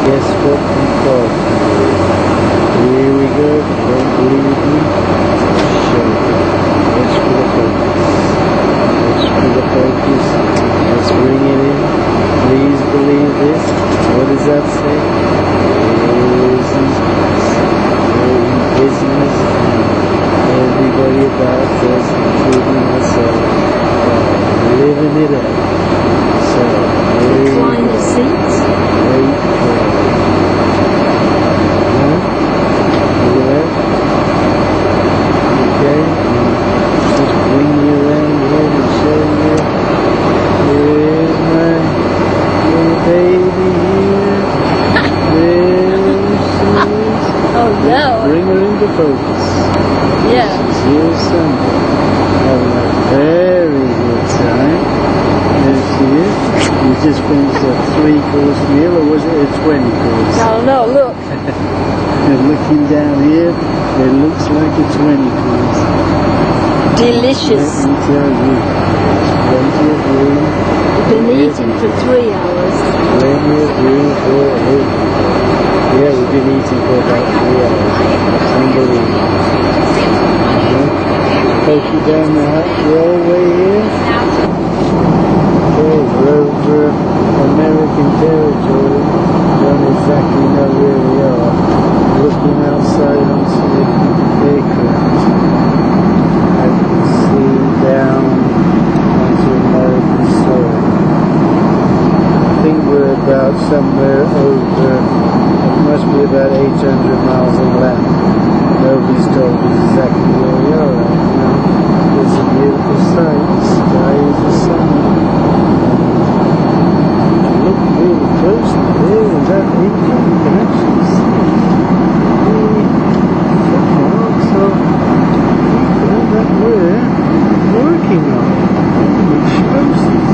Guess what we got? Here we go. Don't believe me? I'll show you. Watch for the focus. Watch for the focus. Let's bring it in. Please believe this. What does that say? Business and everybody about us, including myself, living it up. So, recline your seats. Wait for it. Huh? Look at that. Okay. Just bring you around here and show you. Here's my little baby here. There she is. Oh no. Bring her into focus. Yeah. She's here Sunday. Having a very good time. There she is. You just finished a 3-course meal, or was it a 20-course? No, look. And looking down here, it looks like a 20-course. Delicious. Let me tell you, plenty of room. We've been eating for 3 hours. Plenty of room for everybody. Yeah, we've been eating for about 3 hours. Unbelievable. Take you down the railway here. Okay, we're over American territory. Don't exactly know where we are. Looking outside onto the aircraft. I can see down onto American soil. I think we're about somewhere over, it must be about 800 miles inland. Nobody's told us exactly where we are right now. It's a beautiful sight. The sky is the sun. Look really closely there in that engine, you can actually see the marks of people that we're working on, explosives.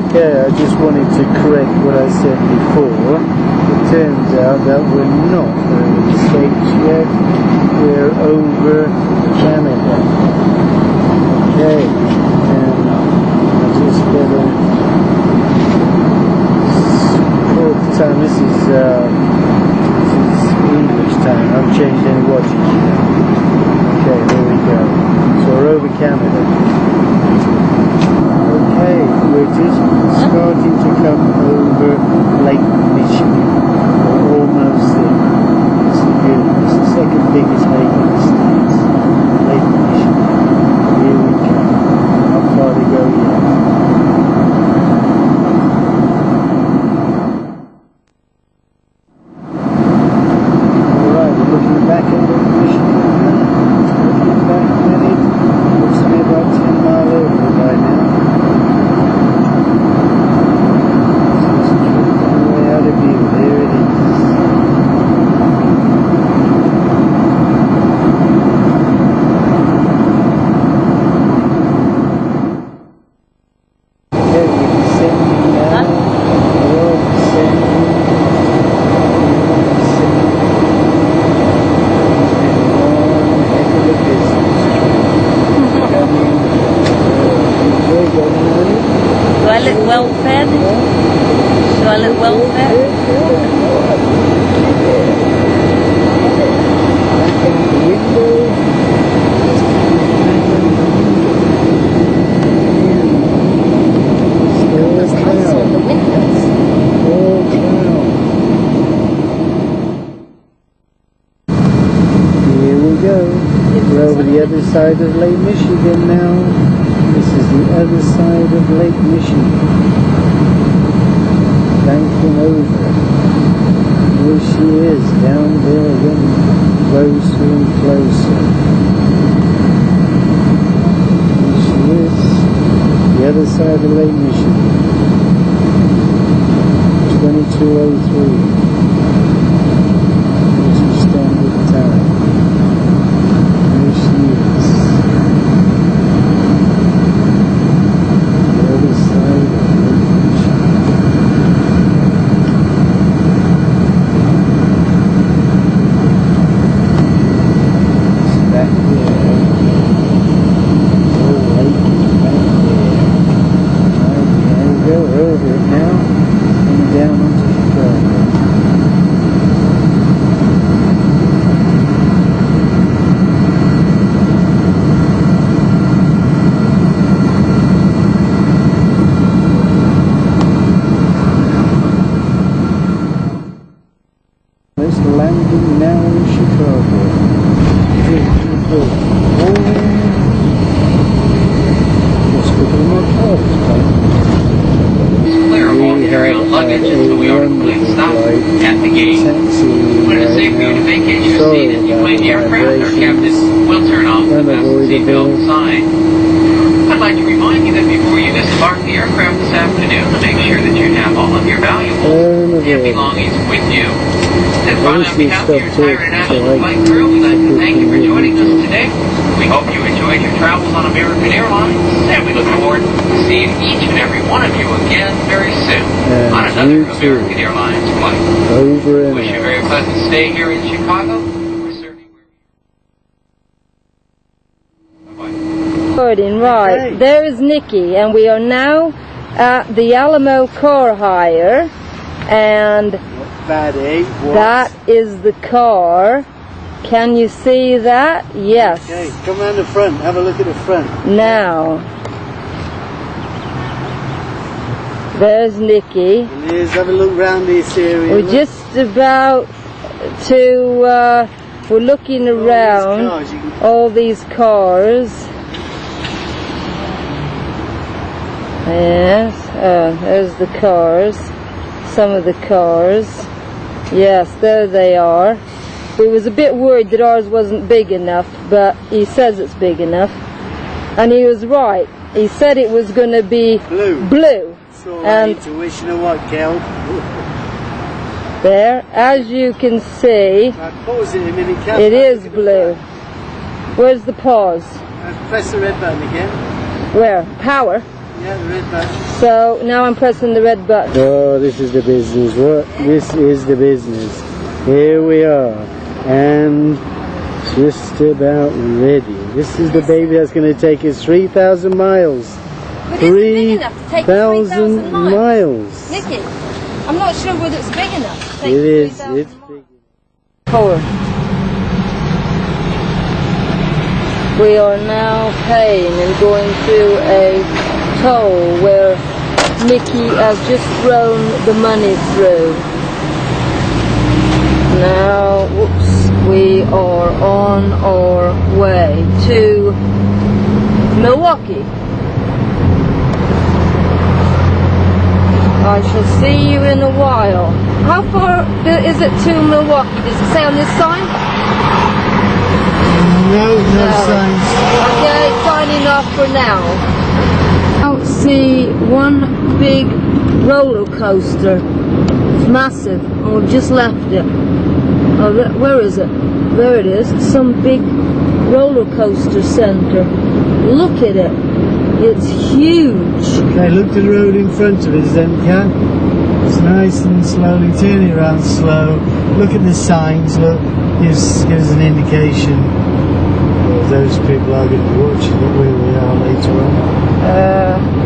Okay, I just wanted to correct what I said before. It turns out that we're not over the States yet. We're over Canada. Okay, and I just better call the time. This is English time. I haven't changed any watches yet. Okay, here we go. So we're over Canada. Okay, we're just starting to come over Lake Michigan. We're almost there. It's good. It's the second biggest lake in the States. Lake Michigan. Here we go. How far to go yet? Alright, we're looking back at Lake Michigan now. Looking back at it. Looks to be about 10 miles over by now. There it is. Okay, we're descending now. We're descending. One heck of a business trip. Coming. Enjoy going on it. Do I look well fed? Do I look well fed? Back on the window. There's lights on the windows. All cloud. Here we go. We're over the other side of Lake Michigan now. This is the other side of Lake Michigan. Banking over. Here she is, down there, getting closer and closer. other side of Lake Michigan. 2203. British Standard Time. There she is. The other side of Lake Michigan. It's back there. Oh, lake is back there. Okay, go over it now. Down onto Chicago. Let's landing now in Chicago. Let's go to my cars. Luggage until we are completely stopped at the gate. When it's safe for you to vacate your seat as you plane the aircraft, our captain will turn off the fasten seatbelt sign. I'd like to remind you that before you disembark the aircraft this afternoon, to make sure that you have all of your valuables and belongings with you. And finally, on behalf of your entire international flight crew, we'd like to thank you for joining us today. We hope you enjoyed your travels on American Airlines, and we look forward to seeing each and every one of you again very soon on another American Airlines flight. Over and wish you a very pleasant stay here in Chicago. We're serving where you are. Right, Okay. there is Nikki, and we are now at the Alamo Car Hire, and that is the car. Can you see that? Yes. Okay, come around the front, have a look at the front. Now, there's Nikki. And here's, have a look around this area. We're just about to, we're looking around all these cars. Yes, there's the cars, some of the cars. Yes, there they are. We was a bit worried that ours wasn't big enough, but he says it's big enough. And he was right. He said it was going to be blue. So And to wish you know what, Kel? there, as you can see, Pause it a minute, Kel. it is blue. Where's the pause? Press the red button again. Where? Power. Yeah, the red button. So now I'm pressing the red button. Oh, this is the business. What? This is the business. Here we are. And just about ready. This is the baby that's going to take us 3,000 miles. 3,000 miles. Nikki, I'm not sure whether it's big enough. It is. It's big. Forward. We are now paying and going through a toll where Nikki has just thrown the money through. Now, whoops, we are on our way to Milwaukee. I shall see you in a while. How far is it to Milwaukee? Does it say on this sign? No signs. Okay, signing off for now. I see one big roller coaster. It's massive. And we've just left it. Oh, where is it? There it is. It's some big roller coaster center. Look at it. It's huge. Okay, look to the road in front of us then, Kat. It's nice and slowly. Turn it around slow. Look at the signs. Look, gives an indication. Those people are going to be watching it where we are later on.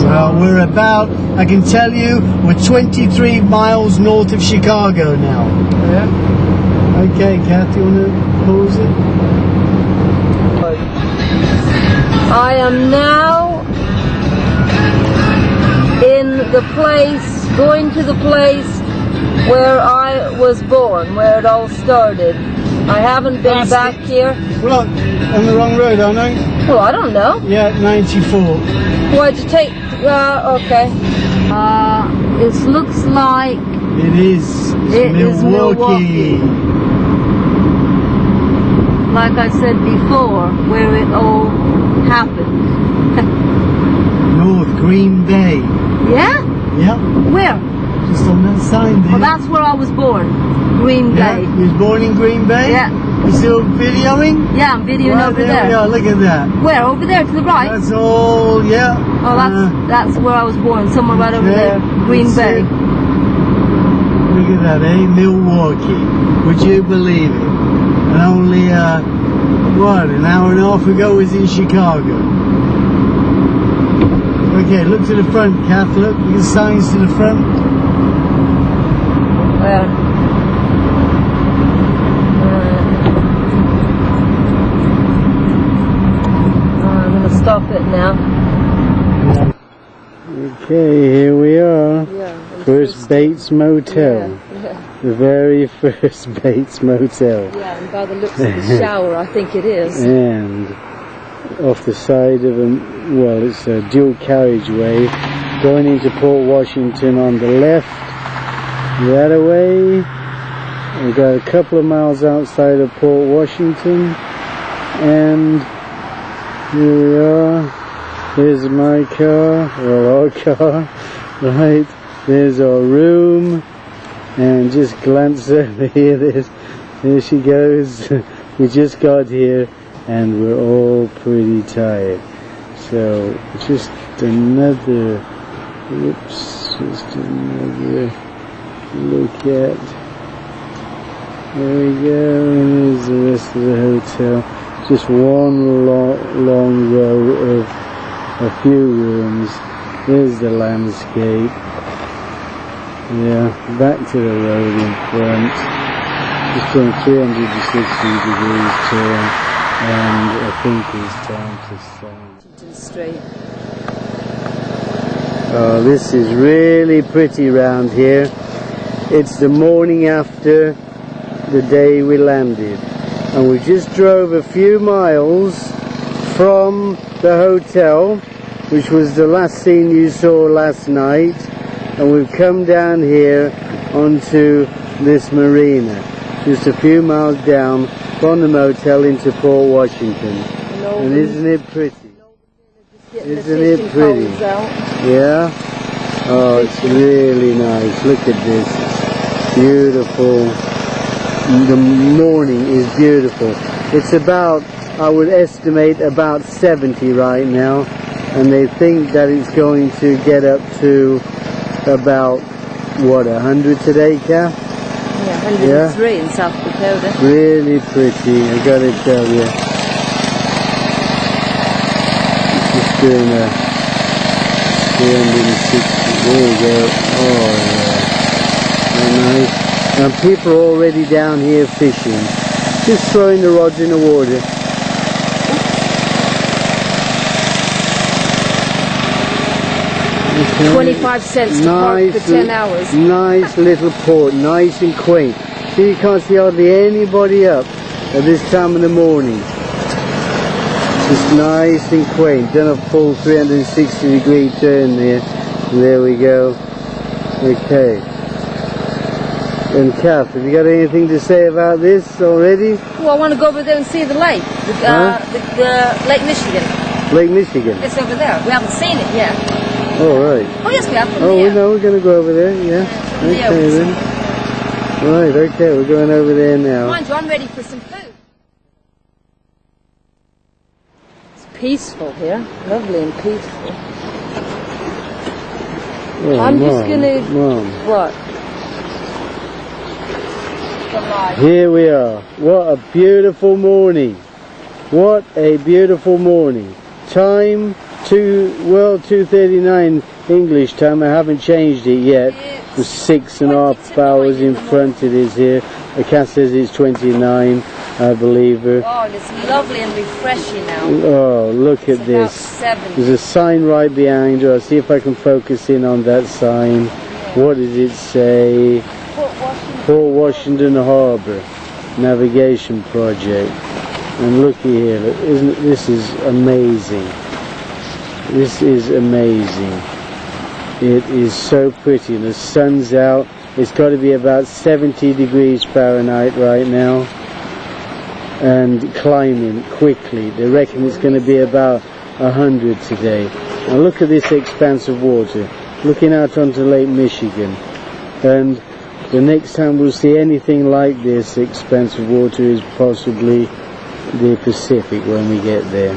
Well, we're about, I can tell you, we're 23 miles north of Chicago now. Yeah. Okay, Kath, you want to pause it? I am now in the place, going to the place where I was born, where it all started. I haven't been back here. We're on the wrong road, aren't we? Well, I don't know. Yeah, 94. Why'd you take, okay. It looks like It is. it is Milwaukee. Like I said before, where it all happened. North Green Bay. Yeah? Yep. Where? Just on that sign there. Well, that's where I was born. Green Yeah, Bay. you was born in Green Bay? Yeah. You still videoing? Yeah, I'm videoing Right, over there we there. are, look at that. Where? Over there to the right? That's all, yeah. Oh, that's where I was born. Somewhere right over okay, there. Green that's Bay. it. Look at that, eh? Milwaukee. Would you believe it? And only, what, an hour and a half ago was in Chicago. Okay, look to the front, Kath, look. Look at the signs to the front. Where? I'm going to stop it now. Okay, here we are. Yeah. First Bates Motel. Yeah. The very first Bates Motel. Yeah, and by the looks of the shower, I think it is. And off the side of it's a dual carriageway going into Port Washington on the left, that away. We've got a couple of miles outside of Port Washington, and here we are. There's my car, well, our car, right? There's our room, and just glance over here, there she goes. We just got here, and we're all pretty tired. So, just another look at. There we go, and there's the rest of the hotel. Just one long row of a few rooms. There's the landscape. Yeah, back to the road in front. Just doing 360 degrees turn, and I think it's time to start. Straight. Oh, this is really pretty round here. It's the morning after the day we landed, and we just drove a few miles from the hotel, which was the last scene you saw last night, and we've come down here onto this marina, just a few miles down from the motel into Port Washington. And isn't it pretty? Isn't it pretty? Yeah? Oh, it's really nice. Look at this. It's beautiful. The morning is beautiful. It's about, I would estimate, about 70 right now, and they think that it's going to get up to about, what, 100 today, Kath? Yeah, 103 in South Dakota. Really pretty, I gotta tell you. Just doing a 360, there we go. Oh yeah, so nice. And people are already down here fishing, just throwing the rods in the water. Okay. 25 cents to park for 10 hours. Nice little port, nice and quaint. See, you can't see hardly anybody up at this time of the morning. Just nice and quaint. Done a full 360 degree turn there. There we go. Okay. And Kath, have you got anything to say about this already? Well, I want to go over there and see the lake. The Lake Michigan. Lake Michigan? It's over there. We haven't seen it yet. Oh, right. Oh, yes, we have. Oh, we know we're going to go over there, yeah. Okay, then. Right, okay, we're going over there now. Mind you, I'm ready for some food. It's peaceful here. Lovely and peaceful. Oh, I'm just going to... Mom. What? Here we are. What a beautiful morning. What a beautiful morning. Time 2:39 English time. I haven't changed it yet. It's 6.5 hours in front it is here. The cat says it's 29. I believe her. Oh, and it's lovely and refreshing now. Oh, look at this. There's a sign right behind her. I'll see if I can focus in on that sign. What does it say? Port Washington Harbor Navigation Project. And looky here, look, this is amazing. This is amazing. It is so pretty. The sun's out. It's got to be about 70 degrees Fahrenheit right now. And climbing quickly. They reckon it's going to be about 100 today. Now look at this expanse of water, looking out onto Lake Michigan. And the next time we'll see anything like this expanse of water is possibly the Pacific when we get there.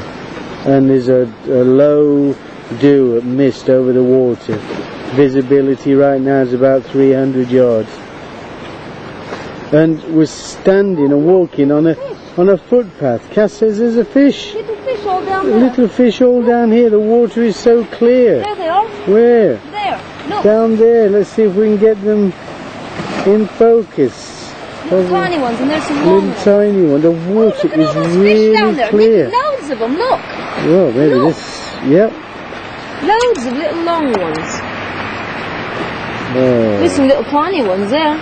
And there's a low dew mist over the water. Visibility right now is about 300 yards. And we're standing and walking on a footpath. Cass says there's a fish. Little fish all down there. Little fish all down here. The water is so clear. There they are. Where? There. Look. Down there. Let's see if we can get them in focus. Little tiny ones, and there's some long Little tiny one. The water look at all is those fish down really there. clear. Loads of them, look. Well, maybe Look. this. Yep. Loads of little long ones. Oh. There's some little tiny ones there.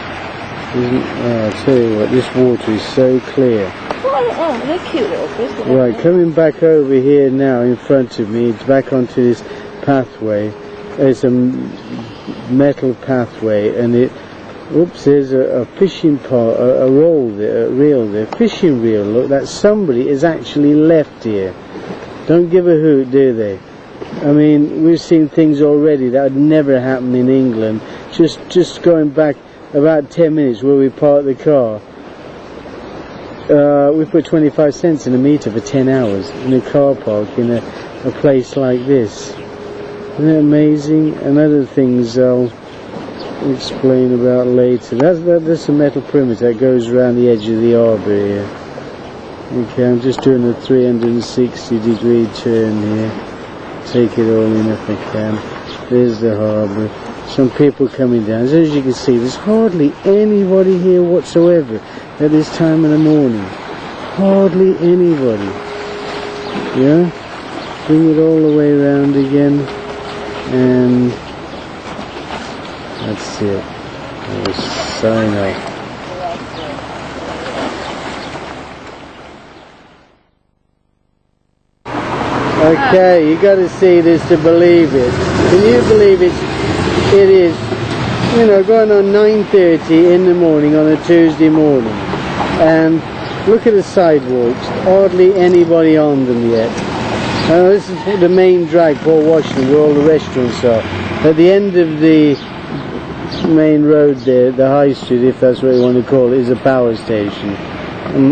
I'll tell you what, this water is so clear. Oh, they're cute little fish. Right, coming back over here now in front of me, it's back onto this pathway. It's a metal pathway, and there's a fishing pole, a reel there, fishing reel. Look, that somebody has actually left here. Don't give a hoot, do they? I mean, we've seen things already that would never happen in England. Just going back about 10 minutes where we parked the car. We put 25 cents in a meter for 10 hours in a car park in a place like this. Isn't it amazing? And other things I'll explain about later. That's a metal perimeter that goes around the edge of the harbour here. Okay, I'm just doing a 360-degree turn here. Take it all in if I can. There's the harbour. Some people coming down. As you can see, there's hardly anybody here whatsoever at this time of the morning. Hardly anybody. Yeah? Bring it all the way around again. And that's it. We'll sign off. Okay, you got to see this to believe it. Can you believe it? It is, going on 9:30 in the morning on a Tuesday morning, and look at the sidewalks. Hardly anybody on them yet. This is the main drag, Port Washington, where all the restaurants are. At the end of the main road there, the High Street, if that's what you want to call it, is a power station.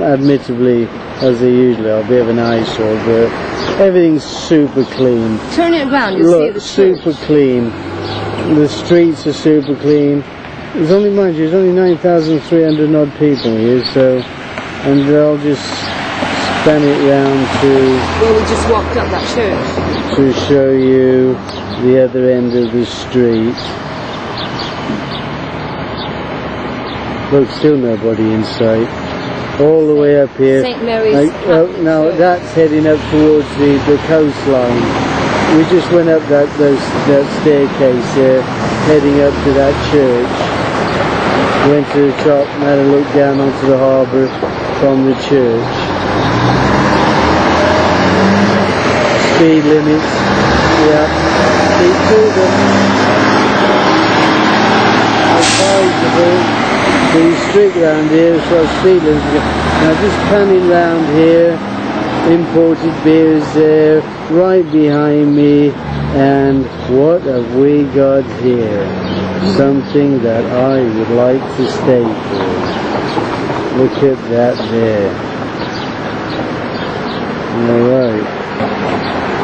Admittedly, as they usually are, a bit of an eyesore, but everything's super clean. Turn it around, you'll see the super clean. The streets are super clean. There's only, mind you, there's only 9,300 odd people here, so, and I'll just span it round Well, we just walked up that church. to show you the other end of the street. Look, still nobody in sight. All the way up here. St. Mary's now Church. that's heading up towards the coastline. We just went up that staircase there, heading up to that church. Went to the top and had a look down onto the harbour from the church. Speed limits, yeah. Keep to them. Advisable. Pretty strict round here as far as speed limits go. Now just panning round here, imported beers there, right behind me, and what have we got here? Something that I would like to stay for. Look at that there. Alright.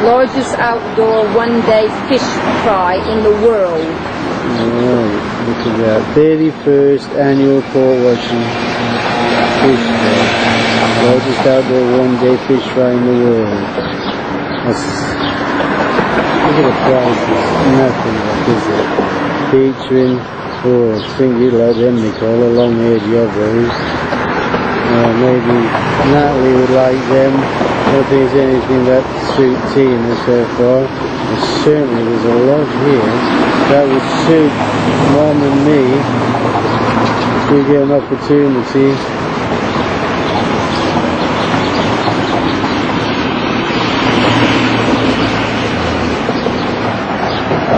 Largest outdoor one-day fish fry in the world. Alright, look at that. 31st annual Port Washington fish fry. Largest outdoor one-day fish fry in the world. Look at the prices. Nothing like, is it? Featuring, I think you like them, Nicole, a long-haired yobbos. Maybe Natalie would like them. I don't think there's anything that suit Tina so far. But certainly there's a lot here that would suit Mom and me if we get an opportunity.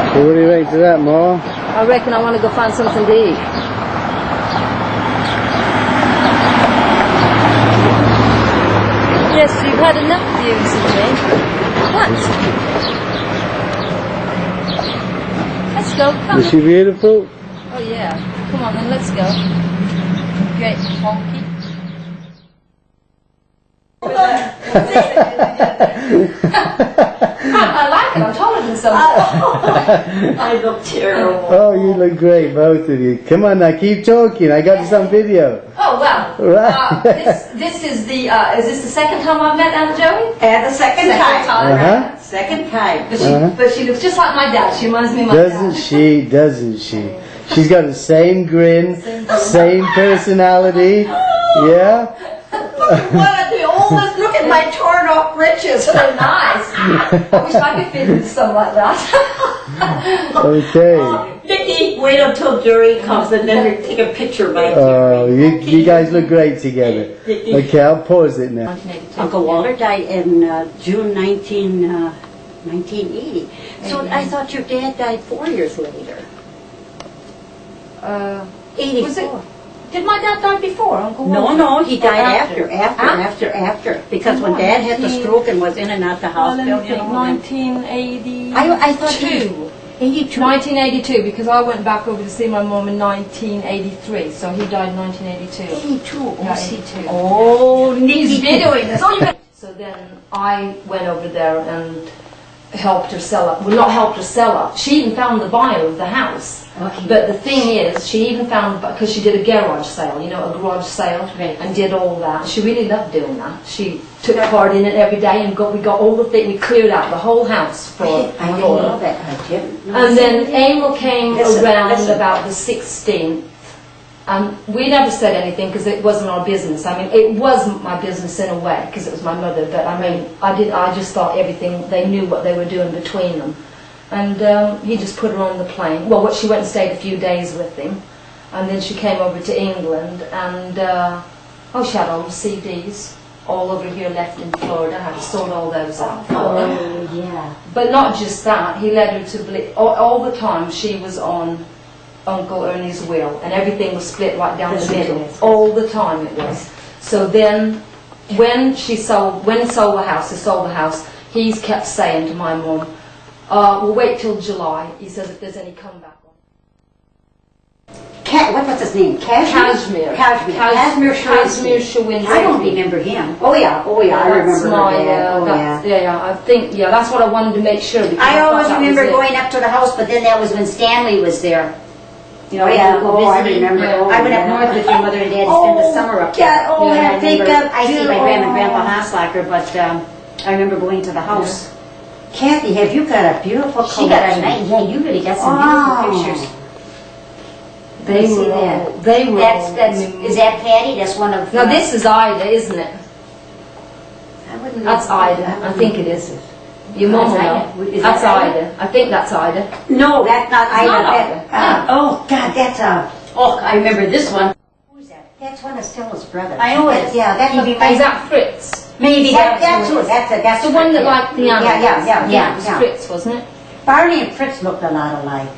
So what do you think to that, Ma? I reckon I want to go find something to eat. Yes, you've had enough views of me. What? Let's go. Come Is on. she beautiful? Oh yeah. Come on then, let's go. Great honky. I like it. I'm taller than someone. I look terrible. Oh, you look great, both of you. Come on now, keep talking. I got some video. Oh well. Right. This is the. Is this the second time I've met Aunt Joey? And the second time. Uh-huh. Second time. But she looks just like my dad. She reminds me of my Doesn't dad. she? Doesn't she? She's got the same grin, same personality. Yeah. What are the oldest? Look at my torn off breeches. So nice. I wish I could fit into something like that. Okay. Vicky, wait until Jerry comes and then we take a picture by Oh, you guys look great together. Okay, I'll pause it now. Uncle Walter died in June 1980. So I thought your dad died 4 years later. 84. Was it? Did my dad die before, Uncle No, Walter? no, he died After? after. Because when Dad had the stroke and was in and out the hospital, you know. 1982. I thought he 82. 1982, because I went back over to see my mom in 1983, so he died in 1982. 82. Yeah, 82. Oh, He's Nikki. videoing this. So then I went over there and helped her sell it. Well, not helped her sell it. She even found the buyer of the house. Okay. But the thing is, she even found, because she did a garage sale, you know, a garage sale, Right. and did all that. She really loved doing that. She took part in it every day, and we got all the things. We cleared out the whole house for I didn't for her. know that. I didn't. And then Emil came Listen, around listen. about the 16th. And we never said anything because it wasn't our business. I mean, it wasn't my business in a way because it was my mother. But I mean, I just thought everything, they knew what they were doing between them. And he just put her on the plane. Well, she went and stayed a few days with him. And then she came over to England and, she had all the CDs all over here left in Florida. I had to sort all those out for her. Oh, yeah. But not just that, he led her to all the time she was on Uncle Ernie's will, and everything was split right down the middle. All the time it was. So then, when he sold the house, he's kept saying to my mum, we'll wait till July. He says if there's any comeback on What was his name? Cashmere? Cashmere Shawinski. I don't remember him. Oh yeah, I remember that. I think, that's what I wanted to make sure. Because I always thought that remember was it. going up to the house, but then that was when Stanley was there. You know, Oh yeah, we would go I visiting. remember. Yeah. Oh, I went up yeah. north with your mother and dad to spend the summer up there. Yeah, oh, Yeah, I think I see my grandma and grandpa Haslacker, but I remember going to the house. Kathy, have you got a beautiful collection? She got a nice, yeah, you really got some beautiful pictures. They see were that. all, they were all, Is that Patty? That's one of... Now this is Ida, isn't it? I wouldn't know. That's Ida. I think it is. Your mom will That's know. Ida. Is That's that Ida? Ida. I think that's Ida. No, that's not Ida. not That- Ida. oh God, that's Oh, I remember this one. who's that? That's one of Stella's brothers. I know it is. Yeah, that's Maybe what Is that Fritz? Maybe that's who. That's The one that liked the animals. Yeah. It was Fritz, wasn't it? Barney and Fritz looked a lot alike.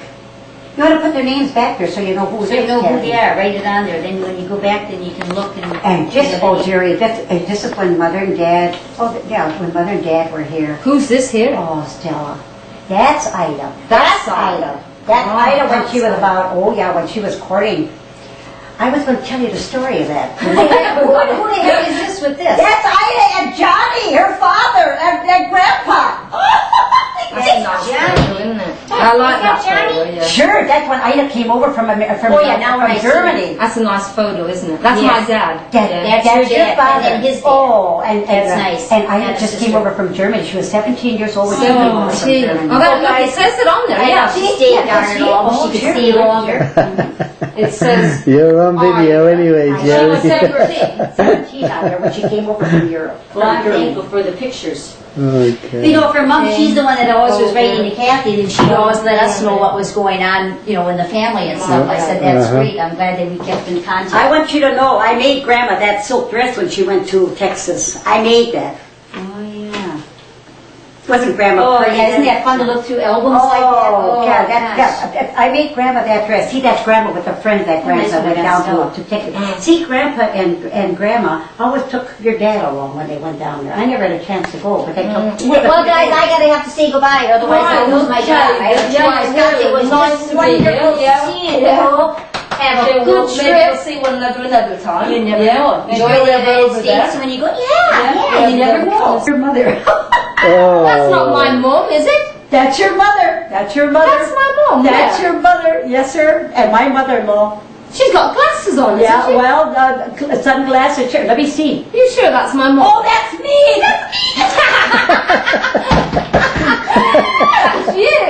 You ought to put their names back there so you know who So you it is, know who Kathy. they are. Write it on there. Then when you go back, then you can look and... And just, oh Jerry, this is when Mother and Dad, when Mother and Dad were here. Who's this here? Oh, Stella. That's Ida. That's Ida. That's Oh, Ida when she was that's about, when she was courting. I was going to tell you the story of that. Who the heck is this with this? That's Ida and Johnny, her father, and Grandpa. That's a nice photo, isn't it? I like that photo, yeah. Sure, that's when Ida came over from now I see. Germany. That's a nice photo, isn't it? That's Yes. my dad. That's That's your your dad, father. and then his dad. Oh, and That's nice. And Ida And a just sister. came over from Germany. She was 17 years old when she came over from 17. Germany. Oh, look, it says it on there. I know, Yeah. she stayed Yeah, down she- there long. oh, She could sure. stay longer. It says You're on video anyway, She was Jerry. 17. 17 out there when she came over from Europe. Well, I'm From Germany. thankful for the pictures. Okay. You know, for Mom, she's the one that always was writing to Kathy, and she'd always let us know what was going on, you know, in the family and stuff. I said, that's great. I'm glad that we kept in contact. I want you to know, I made Grandma that silk dress when she went to Texas. I made that. Oh, yeah. Wasn't Grandma Oh, pretty? yeah, isn't that fun to look through albums like that? Oh, yeah, gosh. I made Grandma that dress. See, that's Grandma with the friends that Grandpa went down to take it. See, Grandpa and Grandma always took your dad along when they went down there. I never had a chance to go, but they took. Well, guys, I gotta have to say goodbye, otherwise I lose my job. It was just wonderful seeing you. Have a good Maybe we'll trip. see one another time. You never Yeah. know. Maybe Enjoy the we'll go United over States there. when you go. Yeah, you never know. Your mother. Oh. That's not my mum, is it? That's your mother. That's your mother. That's my mum. That's yeah. your mother. Yes, sir. And my mother-in-law. She's got glasses on, Yeah, isn't she? well, sunglasses. Sure. Let me see. You sure that's my mum? Oh, that's me. That's you.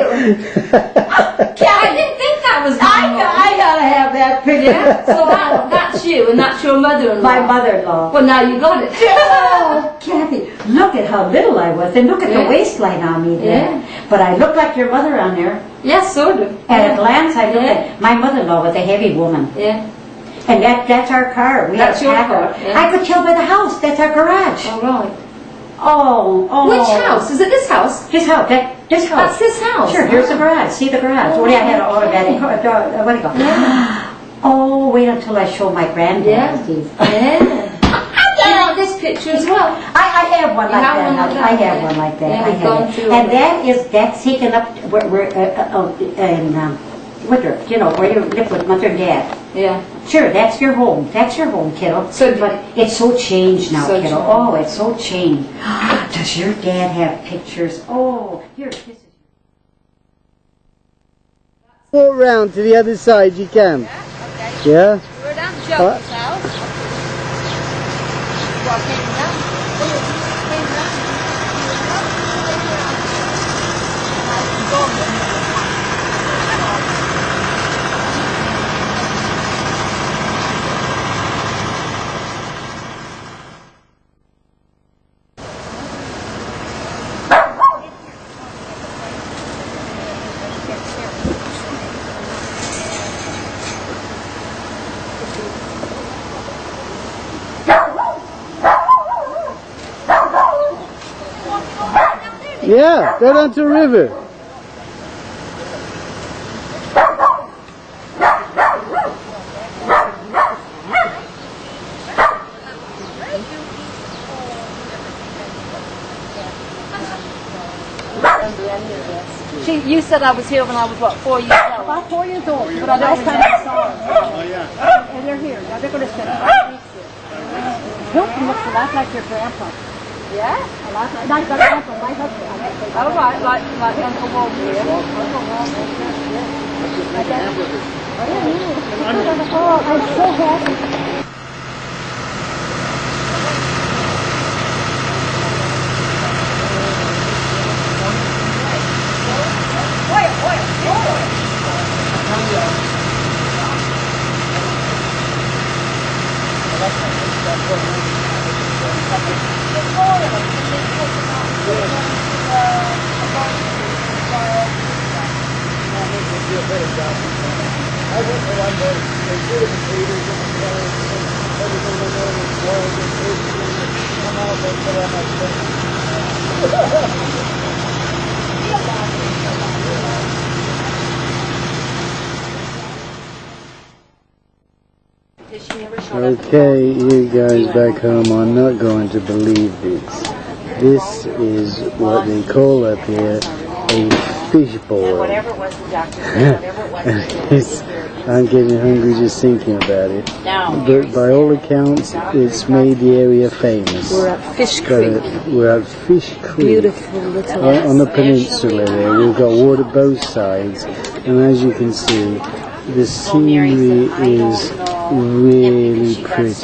I didn't think that was my mum. I gotta have that picture. Yeah, so that's you, and that's your mother-in-law. My mother-in-law. Well, now you got it. Oh, Kathy, look at how little I was, and look at Yeah. the waistline on me there. Yeah. But I look like your mother on there. Yes, sort of. At a glance, I look Yeah. at my mother-in-law was a heavy woman, Yeah. and that's our car. We That's have your Packer. car, yeah. I could tell by the house. That's our garage. All right. Oh. Which house? Is it this house? This house. This house. That's this house. Sure. Here's the garage. See the garage. Oh, yeah, I had an automatic. What do you go? Yeah. Oh, wait until I show my granddad Yeah. these. Yeah. You want this picture as well? I have one You like have that. one like I that, have yeah. one like that. Yeah, I we've have gone it. through And it. that's taken up where in winter. You know where you live with mother and dad. Yeah. Sure, that's your home. That's your home, kiddo. So- but it's so changed now, So kiddo. changed. Oh, it's so changed. Does your dad have pictures? Oh, here, this is. Walk round to the other side, you can. Yeah? We're down to Shelby's house. Yeah, go down to the river. You said I was here when I was, what, 4 years old? About 4 years old, but I don't time I saw them. Oh, yeah. And they're here. Now they're going to spend 5 weeks here. Hilton looks a lot like your grandpa. Yeah? A lot like my grandpa, my husband. All right, like Uncle Walter here. Oh, I'm so happy. Okay, you guys back home are not going to believe this. This is what they call up here a fish boil. I'm getting hungry just thinking about it. But by all accounts, it's made the area famous. We're at Fish Creek. We're at Fish Creek. Beautiful little On the peninsula there. We've got water both sides. And as you can see, the scenery is really pretty.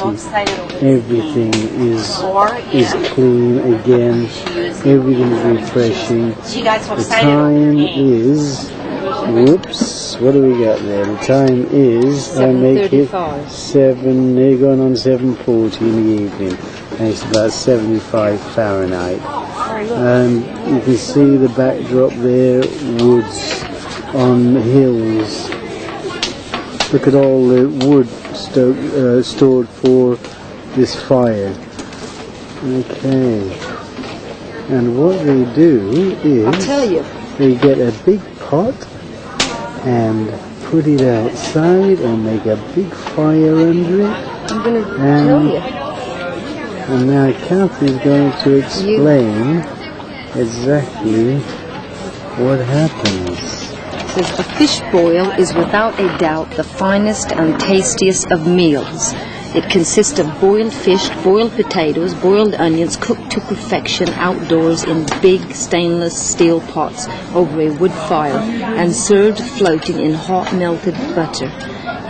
Everything is clean again. Everything's refreshing. The time is, whoops, what do we got there? The time is, I make it 7, they're going on 7:40 in the evening. And it's about 75 Fahrenheit. You can see the backdrop there, woods on hills. Look at all the wood stored for this fire. Okay. And what they do is I'll tell you. they get a big pot and put it outside and make a big fire under it. I'm going to tell you. And now Kath is going to explain exactly what happens. It says a fish boil is without a doubt the finest and tastiest of meals. It consists of boiled fish, boiled potatoes, boiled onions, cooked to perfection outdoors in big stainless steel pots over a wood fire and served floating in hot melted butter.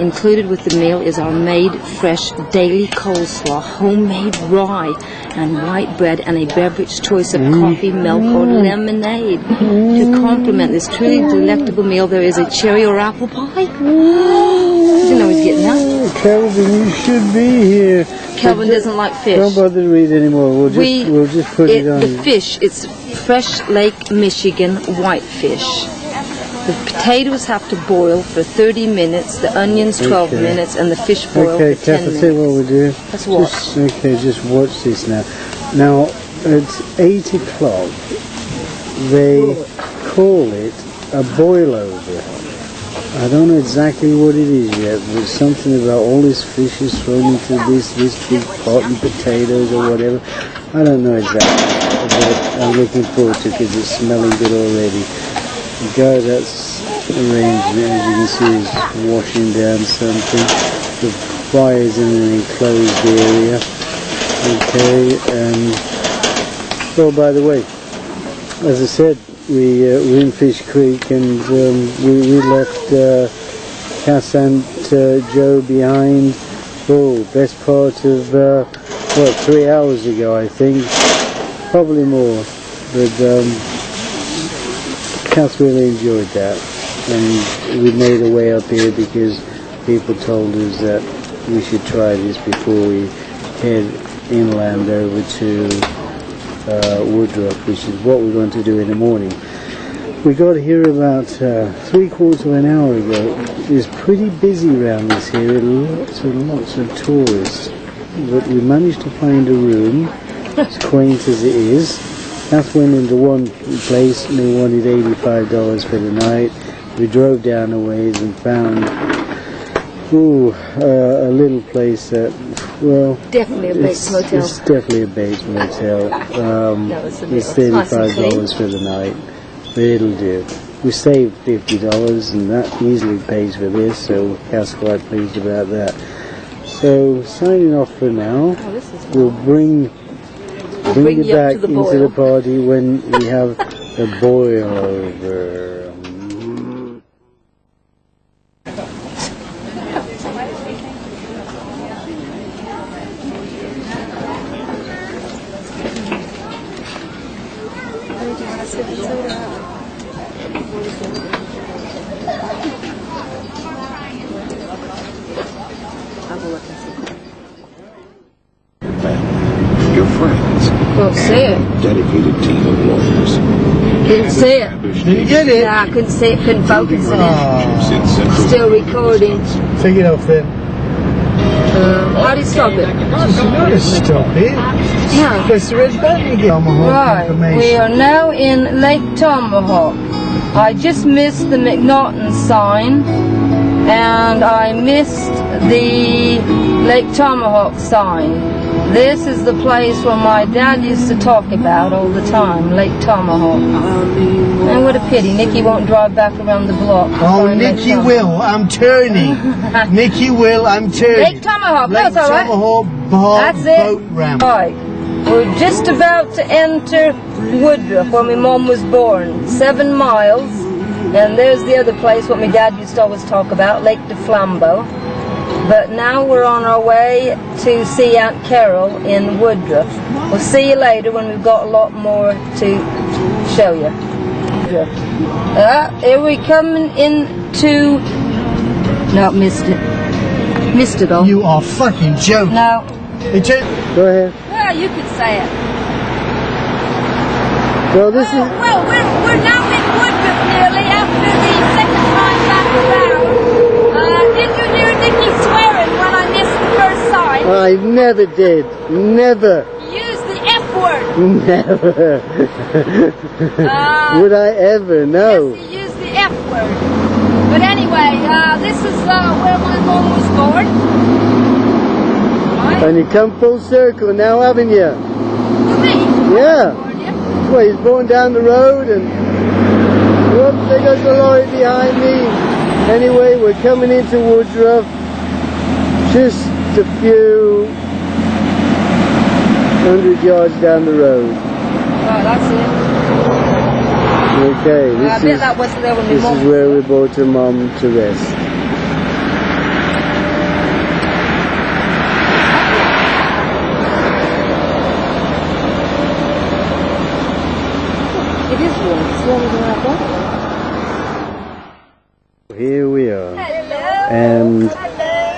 Included with the meal is our made fresh daily coleslaw, homemade rye and white bread, and a beverage choice of coffee, milk or lemonade. To complement this truly delectable meal there is a cherry or apple pie. Didn't know he's getting that. Kelvin, you should be here. Kelvin doesn't like fish. Don't bother to read anymore. We'll just put it on. The fish, it's fresh Lake Michigan whitefish. The potatoes have to boil for 30 minutes, the onions 12 minutes, and the fish boil for 10 minutes. Okay, Kath, see what we do? Let's watch. Just watch this now. Now, it's 8 o'clock. They call it a boil over. I don't know exactly what it is yet, but something about all this fish is thrown into this big pot and potatoes or whatever. I don't know exactly, but I'm looking forward to it because it's smelling good already. The guy that's arranging it, as you can see, is washing down something. The fire's in an enclosed area. Okay, and oh, by the way, as I said, we're in Fish Creek, and we left Cass and Joe behind. Oh, best part of 3 hours ago, I think, probably more. But Cass really enjoyed that, and we made our way up here because people told us that we should try this before we head inland over to Woodruff, which is what we're going to do in the morning. We got here about 3/4 of an hour ago. It's pretty busy around this area, lots and lots of tourists, but we managed to find a room, as quaint as it is. Kath went into one place and they wanted $85 for the night. We drove down a ways and found a little place that, well, definitely a Bates Motel. It's definitely a Bates Motel. It's $35 for the night, but it'll do. We saved $50 and that easily pays for this, so Kath's quite pleased about that. So signing off for now. We'll bring you back into the party when we have the boil over. Your friends. Won't say it. Dedicated team of lawyers. Couldn't say it. Did you get it? Nah, I couldn't say it, couldn't focus on it. Still recording. Take it off then. How do you stop it? Just stop it. Yeah. Press the red button again. Right, we are now in Lake Tomahawk. I just missed the McNaughton sign, and I missed the Lake Tomahawk sign. This is the place where my dad used to talk about all the time, Lake Tomahawk. And what a pity, Nicky won't drive back around the block. Oh, Nicky will, I'm turning. Nicky will, I'm turning. Lake Tomahawk, Lake that's all right. Tomahawk That's it. boat ramp. Right. We're just about to enter Woodruff, where my mom was born. 7 miles. And there's the other place, what my dad used to always talk about, Lake de Flambeau. But now we're on our way to see Aunt Carol in Woodruff. We'll see you later when we've got a lot more to show you. Here we coming into... No, missed it. Missed it all. You are fucking joking. No. Go ahead. Well, you could say it. Well, this is... Well, we're now in Woodruff nearly after the second time back around. Did you hear Nicky swearing when I missed the first sign? I never did. Never. Use the F word. Never. Would I ever? No. Yes, you used the F word. But anyway, this is where my mom was born. Right? And you come full circle now, haven't you? For me? Yeah. California. Well, he's born down the road and whoops, there goes the lorry behind me. Anyway, we're coming into Woodruff. Just a few 100 yards down the road. Right, that's it. Okay, I bet that wasn't there when my this mum is where we brought her mum to rest. It is warm. It's warmer than I thought. Here we are. Hello. And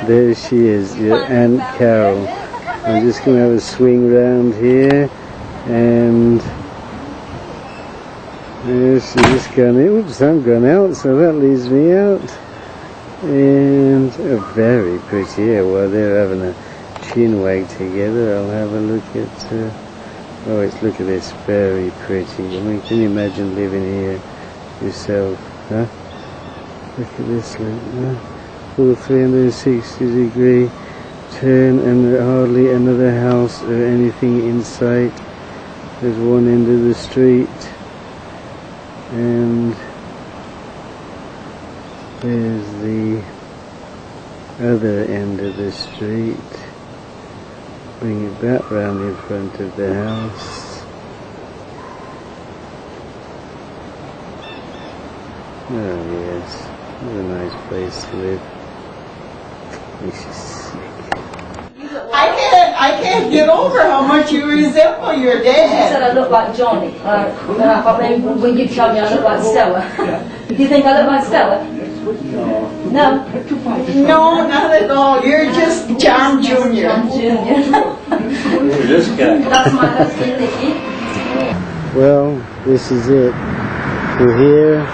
there she is, your Aunt Carol. I'm just going to have a swing round here, and she's just gone in. Oops, I'm gone out, so that leaves me out. And very pretty. Yeah, while they're having a chin wag together, I'll have a look at. Oh, look at this, very pretty. I mean, can you imagine living here yourself? Huh? Look at this, full 360 degree turn, and hardly another house or anything in sight. There's one end of the street, and there's the other end of the street. Bring it back round in front of the house. Oh yes, what a nice place to live. She's sick. I can't get over how much you resemble your She said dad. I look like Johnny. I thought maybe when you told me I look like Stella. Do you think I look like Stella? No. No, not at all. You're just John Jr. Junior. This guy. That's my husband, Nicky. Well, this is it. We're here,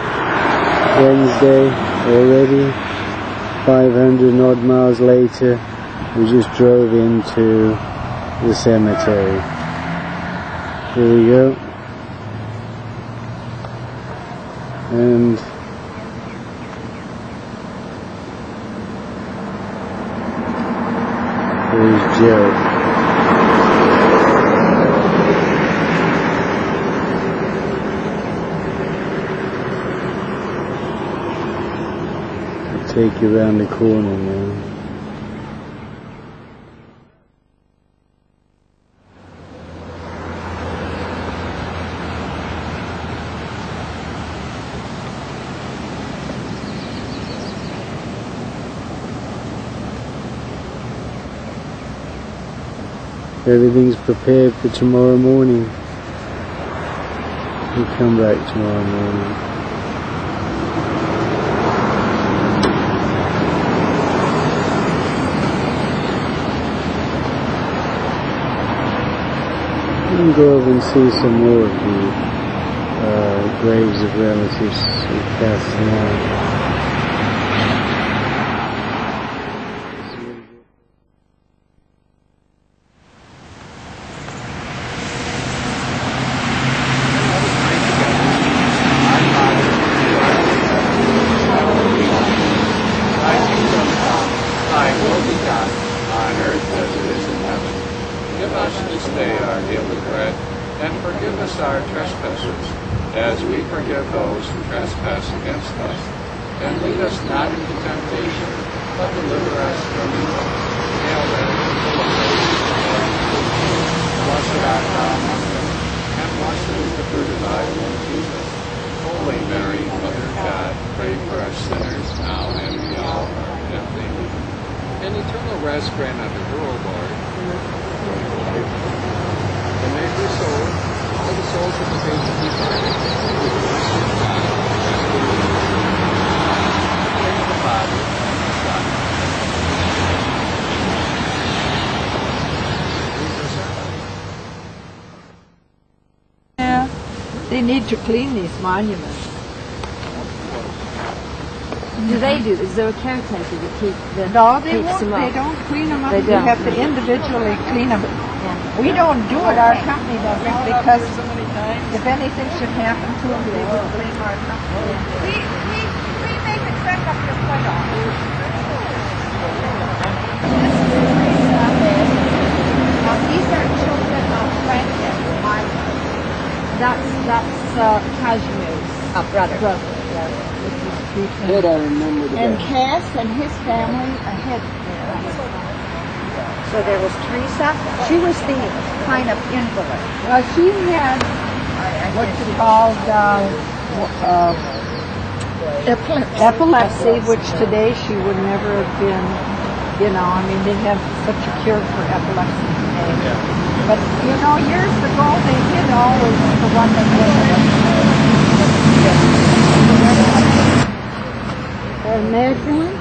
Wednesday already, 500 odd miles later. We just drove into the cemetery. Here we go. And here's Joe. I'll take you around the corner now. Everything's prepared for tomorrow morning. We'll come back tomorrow morning. We can go over and see some more of the graves of relatives who passed now. Thy will be done on earth as it is in heaven. Give us this day our daily bread, and forgive us our trespasses, as we forgive those who trespass against us. And lead us not into temptation, but deliver us from evil. Hail Mary, full of grace, the Lord is with thee. Blessed art thou among women, and blessed is the fruit of thy womb, Jesus. Holy Mary, Mother of God, pray for us sinners, now and at the hour of our death. Amen. And eternal rest grant unto her, O Lord. And may her soul, all the souls of the faithful departed, who bless you, God, rest in peace. In the name of the Father, and the Son, Yeah, they need to clean these monuments. Do they do? Is there a caretaker to keep the No, they keeps won't. them up? They don't clean them up. They You don't. have to individually clean them. We don't do it, our company doesn't, because if anything should happen to them, they would blame our company. We make a trek up here quite often. These are children of Frank and Martha. That's Kashmir's brother. Yes. That I remember the And best. Cass and his family ahead there. So there was Teresa. She was the kind of invalid. Well, she had what's it called epilepsy, which today she would never have been. You know, I mean, they have such a cure for epilepsy today. But you know, years ago they did always the one that was Magdalene.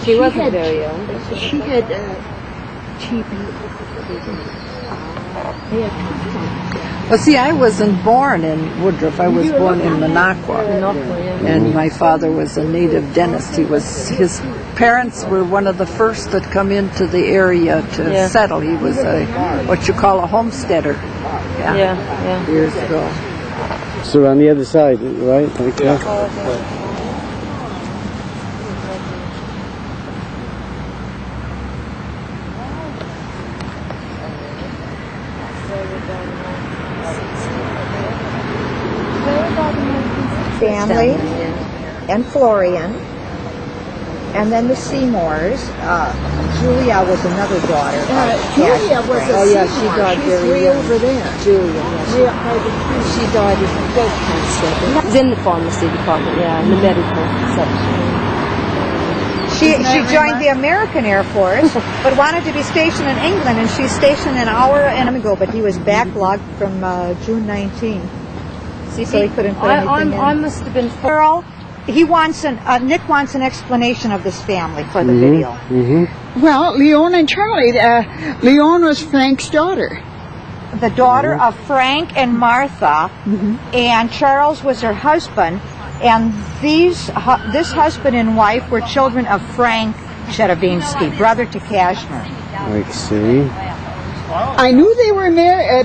She wasn't very young. She had TB. Well, see, I wasn't born in Woodruff. I was born in Minocqua. And my father was a native dentist. His parents were one of the first that come into the area to settle. He was what you call a homesteader. Yeah. Years ago. So on the other side, right? Okay. Family and Florian, and then the Seymours. Julia was another daughter. Julia was a Seymour. She died very young. Over there. Julia. She died of throat cancer. She's in the pharmacy department, in the medical section. She joined the American Air Force, but wanted to be stationed in England, and she's stationed an hour and ago, but he was backlogged from June 19. So he couldn't put anything in. I must have been... Earl, he wants Nick wants an explanation of this family for the video. Well, Leon and Charlie. Leon was Frank's daughter. The daughter of Frank and Martha, and Charles was her husband, and this husband and wife were children of Frank Cherevinsky, brother to Kashmir. I see. I knew they were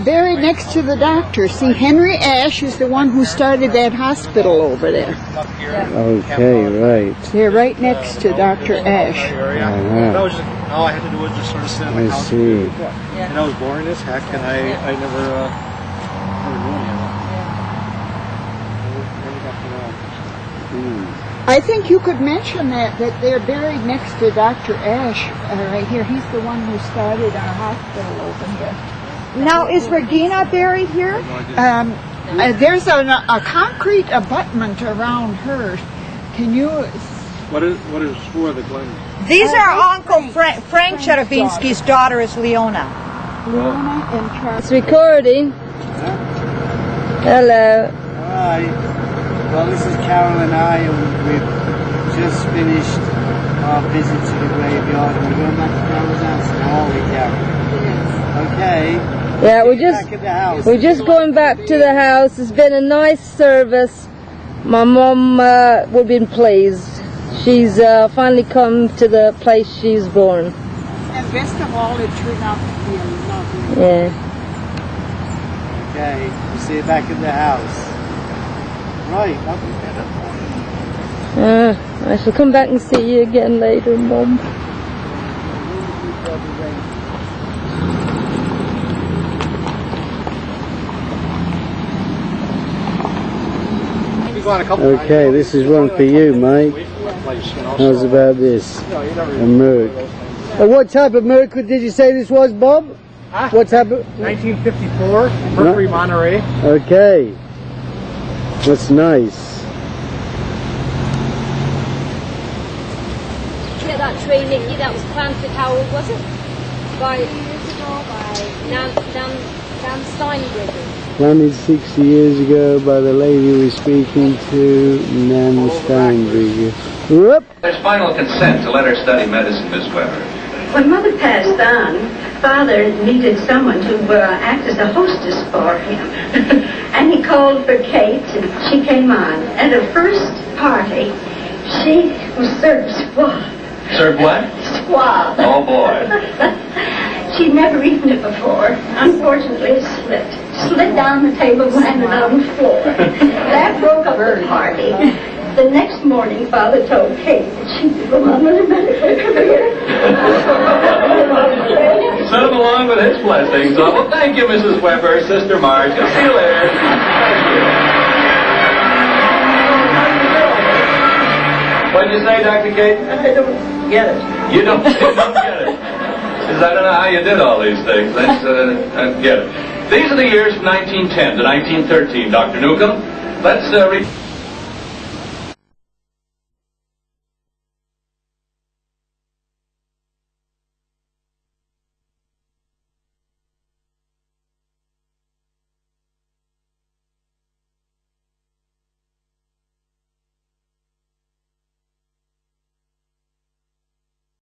buried next to the doctor. See, Henry Ash is the one who started that hospital over there. Okay, right. They're right next to Dr. Ash. That was just, all I had to do was just sort of sit in the I couch. see. And I was boring as heck, and I never knew any of that. I think you could mention that they're buried next to Dr. Ash right here. He's the one who started our hospital over here. Now, is Regina buried here? There's a concrete abutment around her. Can you... What is for the Glen? These are Uncle Frank Cherevinsky's daughter is Leona. Leona and Charles. It's recording. Hello. Hi. Well, this is Carol and I, and we've just finished our visit to the graveyard, and we're going back to Carol's house now, are we, Carol? Okay. Yeah, We're just going back to the house. It's been a nice service. My mom would have been pleased. She's finally come to the place she's born. And best of all, it turned out to be a lovely... Yeah. Okay, we'll see you back at the house. Right, I shall come back and see you again later, Mum. Okay, this is one for you, mate. How's about this? A Merc. What type of Merc did you say this was, Bob? What type of... 1954, Mercury Monterey. Okay. That's nice. Yeah, that tree, Nicky, that was planted, how old was it? By years ago, by Dan Steinbrigger. Planted 60 years ago by the lady we were speaking to, Nan Steinbrigger. Whoop! There's final consent to let her study medicine, Miss Weber. When Mother passed on, Father needed someone to act as a hostess for him. And he called for Kate, and she came on. At her first party, she was served squab. Served what? Squab. Oh, boy. She'd never eaten it before. Unfortunately, it slipped. Slid down the table, landed on the floor. That broke up the party. The next morning, Father told Kate that she could go on with her medical career. Sent him along with his blessings. Well, thank you, Mrs. Weber, Sister Marge. See you later. What'd you say, Dr. Kate? I don't get it. You don't get it. Because I don't know how you did all these things. I don't get it. These are the years from 1910 to 1913, Dr. Newcomb. Let's read.